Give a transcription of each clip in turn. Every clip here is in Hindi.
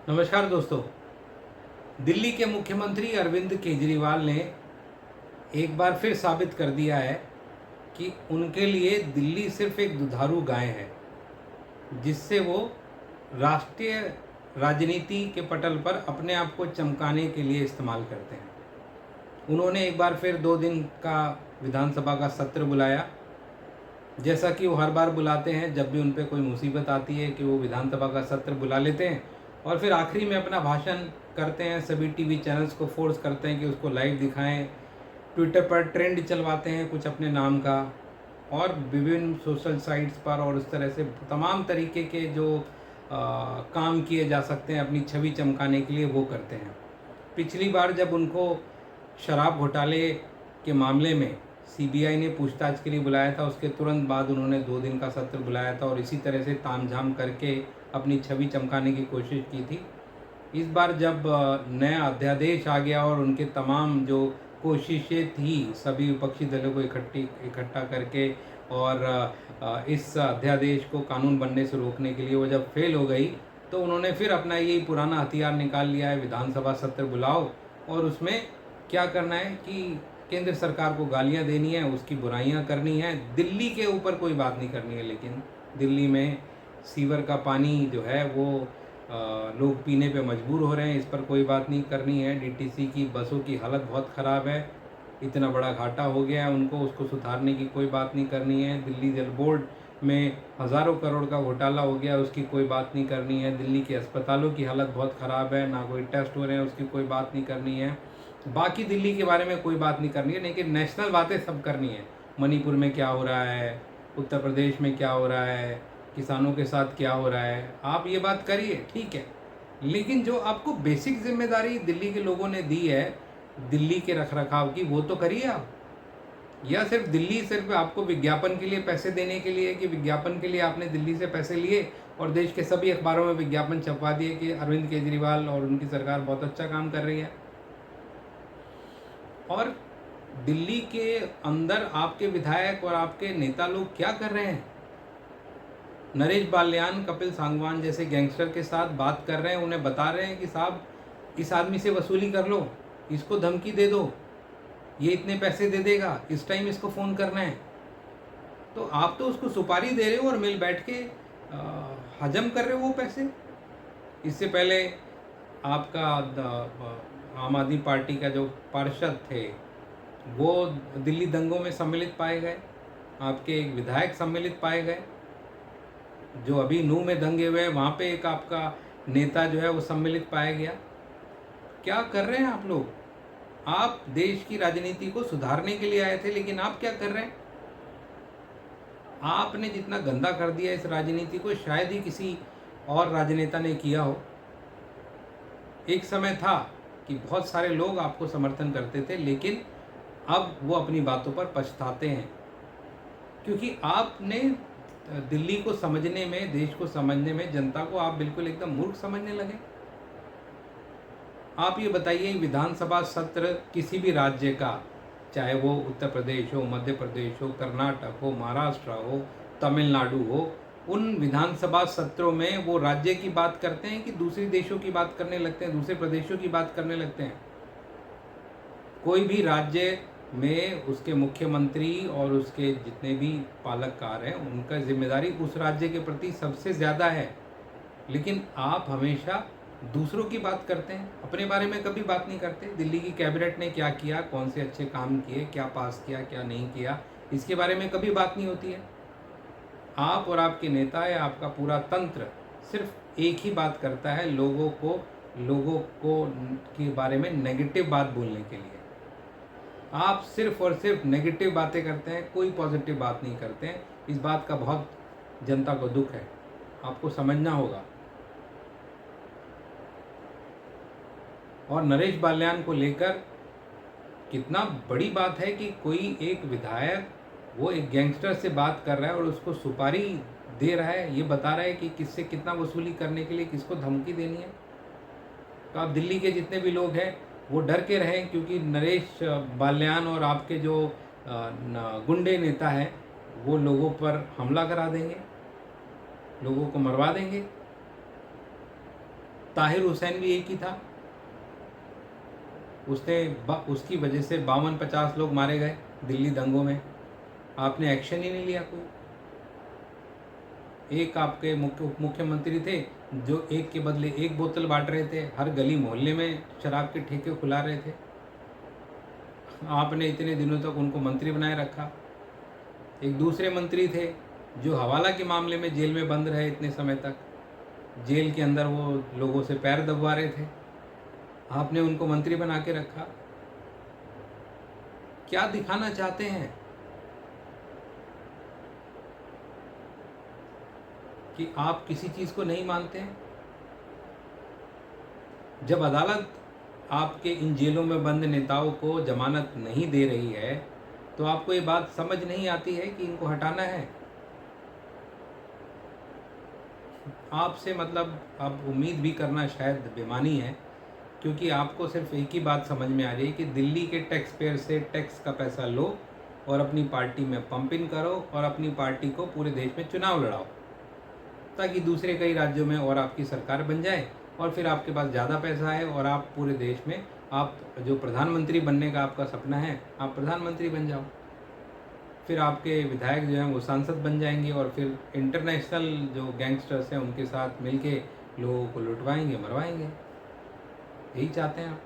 नमस्कार दोस्तों। दिल्ली के मुख्यमंत्री अरविंद केजरीवाल ने एक बार फिर साबित कर दिया है कि उनके लिए दिल्ली सिर्फ एक दुधारू गाय है, जिससे वो राष्ट्रीय राजनीति के पटल पर अपने आप को चमकाने के लिए इस्तेमाल करते हैं। उन्होंने एक बार फिर 2 दिन का विधानसभा का सत्र बुलाया, जैसा कि वो हर बार बुलाते हैं। जब भी उन पर कोई मुसीबत आती है कि वो विधानसभा का सत्र बुला लेते हैं और फिर आखिरी में अपना भाषण करते हैं। सभी टीवी चैनल्स को फोर्स करते हैं कि उसको लाइव दिखाएं, ट्विटर पर ट्रेंड चलवाते हैं कुछ अपने नाम का, और विभिन्न सोशल साइट्स पर और उस तरह से तमाम तरीके के जो काम किए जा सकते हैं अपनी छवि चमकाने के लिए, वो करते हैं। पिछली बार जब उनको शराब घोटाले के मामले में सीबीआई ने पूछताछ के लिए बुलाया था, उसके तुरंत बाद उन्होंने 2 दिन का सत्र बुलाया था और इसी तरह से तामझाम करके अपनी छवि चमकाने की कोशिश की थी। इस बार जब नया अध्यादेश आ गया और उनके तमाम जो कोशिशें थी सभी विपक्षी दलों को इकट्ठा करके और इस अध्यादेश को कानून बनने से रोकने के लिए, वो जब फेल हो गई तो उन्होंने फिर अपना यही पुराना हथियार निकाल लिया है, विधानसभा सत्र बुलाओ और उसमें क्या करना है कि केंद्र सरकार को गालियां देनी है, उसकी बुराइयां करनी है, दिल्ली के ऊपर कोई बात नहीं करनी है। लेकिन दिल्ली में सीवर का पानी जो है वो लोग पीने पे मजबूर हो रहे हैं, इस पर कोई बात नहीं करनी है। डीटीसी की बसों की हालत बहुत ख़राब है, इतना बड़ा घाटा हो गया है उनको, उसको सुधारने की कोई बात नहीं करनी है। दिल्ली जल बोर्ड में हज़ारों करोड़ का घोटाला हो गया, उसकी कोई बात नहीं करनी है। दिल्ली के अस्पतालों की हालत बहुत ख़राब है, ना कोई टेस्ट हो रहे हैं, उसकी कोई बात नहीं करनी है। बाकी दिल्ली के बारे में कोई बात नहीं करनी है, लेकिन नेशनल बातें सब करनी है। मणिपुर में क्या हो रहा है, उत्तर प्रदेश में क्या हो रहा है, किसानों के साथ क्या हो रहा है, आप ये बात करिए, ठीक है। लेकिन जो आपको बेसिक जिम्मेदारी दिल्ली के लोगों ने दी है दिल्ली के रखरखाव की, वो तो करिए आप। या सिर्फ दिल्ली सिर्फ आपको विज्ञापन के लिए पैसे देने के लिए, कि विज्ञापन के लिए आपने दिल्ली से पैसे लिए और देश के सभी अखबारों में विज्ञापन छपवा दिए कि अरविंद केजरीवाल और उनकी सरकार बहुत अच्छा काम कर रही है। और दिल्ली के अंदर आपके विधायक और आपके नेता लोग क्या कर रहे हैं? नरेश बाल्यान, कपिल सांगवान जैसे गैंगस्टर के साथ बात कर रहे हैं, उन्हें बता रहे हैं कि साहब इस आदमी से वसूली कर लो, इसको धमकी दे दो, ये इतने पैसे दे देगा, इस टाइम इसको फ़ोन करना है। तो आप तो उसको सुपारी दे रहे हो और मिल बैठ के हजम कर रहे हो वो पैसे। इससे पहले आपका आम आदमी पार्टी का जो पार्षद थे वो दिल्ली दंगों में सम्मिलित पाए गए, आपके एक विधायक सम्मिलित पाए गए। जो अभी नूह में दंगे हुए हैं वहाँ पे एक आपका नेता जो है वो सम्मिलित पाया गया। क्या कर रहे हैं आप लोग? आप देश की राजनीति को सुधारने के लिए आए थे, लेकिन आप क्या कर रहे हैं? आपने जितना गंदा कर दिया इस राजनीति को शायद ही किसी और राजनेता ने किया हो। एक समय था कि बहुत सारे लोग आपको समर्थन करते थे, लेकिन अब वो अपनी बातों पर पछताते हैं, क्योंकि आपने दिल्ली को समझने में, देश को समझने में, जनता को आप बिल्कुल एकदम मूर्ख समझने लगे। आप ये बताइए, विधानसभा सत्र किसी भी राज्य का, चाहे वो उत्तर प्रदेश हो, मध्य प्रदेश हो, कर्नाटक हो, महाराष्ट्र हो, तमिलनाडु हो, उन विधानसभा सत्रों में वो राज्य की बात करते हैं कि दूसरे देशों की बात करने लगते हैं, दूसरे प्रदेशों की बात करने लगते हैं? कोई भी राज्य में उसके मुख्यमंत्री और उसके जितने भी पालककार हैं उनका जिम्मेदारी उस राज्य के प्रति सबसे ज़्यादा है। लेकिन आप हमेशा दूसरों की बात करते हैं, अपने बारे में कभी बात नहीं करते। दिल्ली की कैबिनेट ने क्या किया, कौन से अच्छे काम किए, क्या पास किया, क्या नहीं किया, इसके बारे में कभी बात नहीं होती है। आप और आपके नेता या आपका पूरा तंत्र सिर्फ एक ही बात करता है, लोगों को के बारे में नेगेटिव बात बोलने के लिए। आप सिर्फ और सिर्फ नेगेटिव बातें करते हैं, कोई पॉजिटिव बात नहीं करते हैं। इस बात का बहुत जनता को दुख है, आपको समझना होगा। और नरेश बाल्यान को लेकर कितना बड़ी बात है कि कोई एक विधायक वो एक गैंगस्टर से बात कर रहा है और उसको सुपारी दे रहा है, ये बता रहा है कि किससे कितना वसूली करने के लिए किसको धमकी देनी है। तो आप दिल्ली के जितने भी लोग हैं वो डर के रहें, क्योंकि नरेश बाल्यान और आपके जो गुंडे नेता हैं वो लोगों पर हमला करा देंगे, लोगों को मरवा देंगे। ताहिर हुसैन भी एक ही था, उसकी वजह से 52-50 लोग मारे गए दिल्ली दंगों में, आपने एक्शन ही नहीं लिया कोई। एक आपके मुख्यमंत्री थे जो एक के बदले एक बोतल बांट रहे थे, हर गली मोहल्ले में शराब के ठेके खुला रहे थे, आपने इतने दिनों तक उनको मंत्री बनाए रखा। एक दूसरे मंत्री थे जो हवाला के मामले में जेल में बंद रहे इतने समय तक, जेल के अंदर वो लोगों से पैर दबवा रहे थे, आपने उनको मंत्री बना के रखा। क्या दिखाना चाहते हैं कि आप किसी चीज को नहीं मानते हैं? जब अदालत आपके इन जेलों में बंद नेताओं को जमानत नहीं दे रही है तो आपको ये बात समझ नहीं आती है कि इनको हटाना है। आपसे मतलब अब उम्मीद भी करना शायद बेमानी है, क्योंकि आपको सिर्फ एक ही बात समझ में आ रही है कि दिल्ली के टैक्स पेयर से टैक्स का पैसा लो और अपनी पार्टी में पंप इन करो और अपनी पार्टी को पूरे देश में चुनाव लड़ाओ, ताकि दूसरे कई राज्यों में और आपकी सरकार बन जाए और फिर आपके पास ज़्यादा पैसा है और आप पूरे देश में, आप जो प्रधानमंत्री बनने का आपका सपना है, आप प्रधानमंत्री बन जाओ। फिर आपके विधायक जो हैं वो सांसद बन जाएंगे और फिर इंटरनेशनल जो गैंगस्टर्स हैं उनके साथ मिलके लोगों को लुटवाएंगे, मरवाएंगे। यही चाहते हैं आप।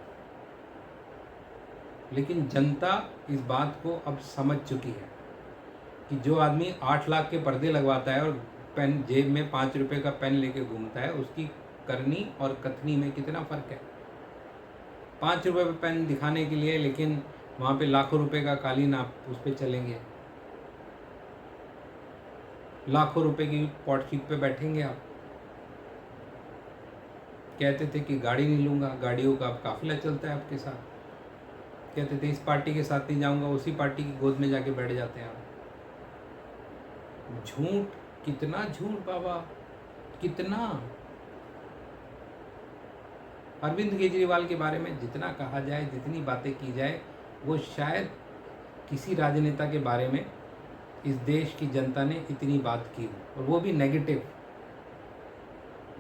लेकिन जनता इस बात को अब समझ चुकी है कि जो आदमी 8 लाख के पर्दे लगवाता है और पेन जेब में 5 रुपए का पेन लेके घूमता है, उसकी करनी और कथनी में कितना फ़र्क है। 5 रुपए पे पेन दिखाने के लिए, लेकिन वहाँ पे लाखों रुपए का कालीन आप उस पर चलेंगे, लाखों रुपए की पॉट सीट पे बैठेंगे आप। कहते थे कि गाड़ी नहीं लूँगा, गाड़ियों का अब काफिला चलता है आपके साथ। कहते थे इस पार्टी के साथ नहीं जाऊँगा, उसी पार्टी की गोद में जाके बैठ जाते हैं आप। झूठ, कितना झूठ बाबा, कितना। अरविंद केजरीवाल के बारे में जितना कहा जाए, जितनी बातें की जाए, वो शायद किसी राजनेता के बारे में इस देश की जनता ने इतनी बात की हो, और वो भी नेगेटिव,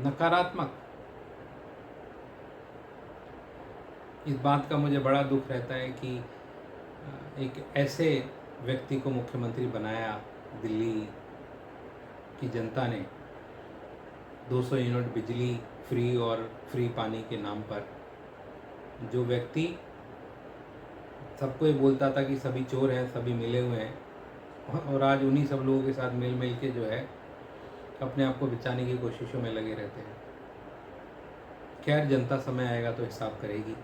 नकारात्मक। इस बात का मुझे बड़ा दुख रहता है कि एक ऐसे व्यक्ति को मुख्यमंत्री बनाया दिल्ली की जनता ने, 200 यूनिट बिजली फ्री और फ्री पानी के नाम पर। जो व्यक्ति सबको ये बोलता था कि सभी चोर हैं, सभी मिले हुए हैं, और आज उन्हीं सब लोगों के साथ मिल के जो है अपने आप को बचाने की कोशिशों में लगे रहते हैं। खैर, जनता समय आएगा तो हिसाब करेगी।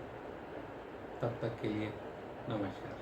तब तक के लिए नमस्कार।